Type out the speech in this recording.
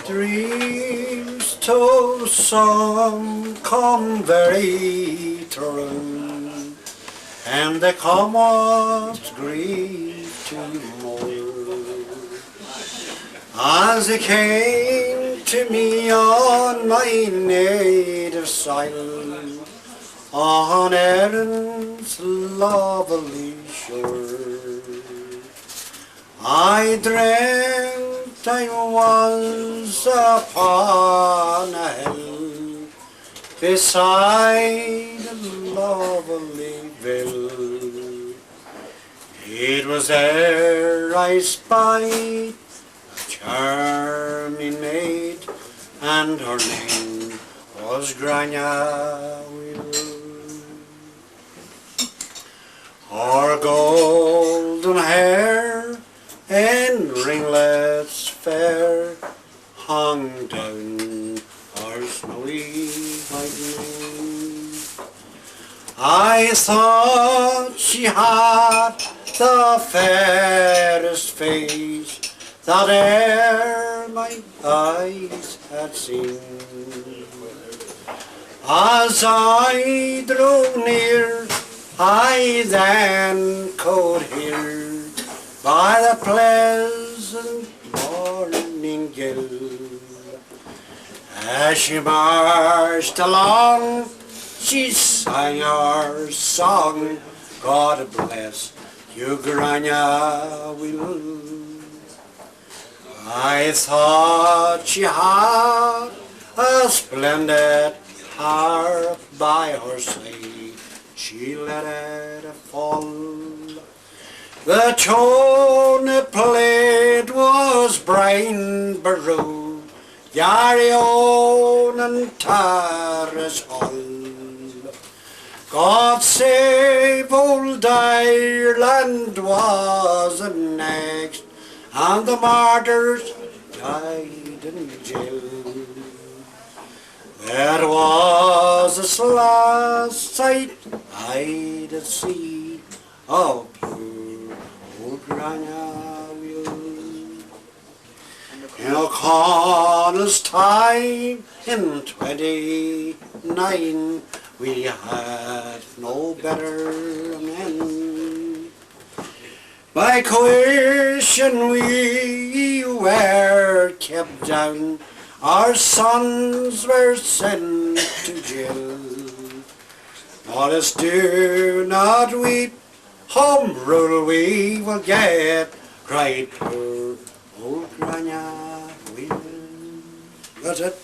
Dreams to some come very true, and they come with grief to more. As they came to me on my native soil, on Erin's lovely shore, I dreamt I was upon a hill beside a lovely vill. It was there I spied a charming maid, and her name was Grainne Mhaol. Her golden hair in ringlets fair hung down her snowy white mane. I thought she had the fairest face that e'er my eyes had seen. As I drew near, I then could hear by the pleasant morning gill, as she marched along, she sang her song, God bless you, Grainne Mhaol. I thought she had a splendid harp by her side, she let it fall. The tune it played was Brian Barrow, Eoghnie and Tara's Hull. God save old Ireland was the next, and the martyrs died in jail. That was the last sight I did see of poor old Grainne Mhaol. In O'Connell's time in 29, we had no better men. By coercion we were kept down, our sons were sent to jail. Let us do not weep, home rule we will get, cried poor old Grainne Mhaol. That's it.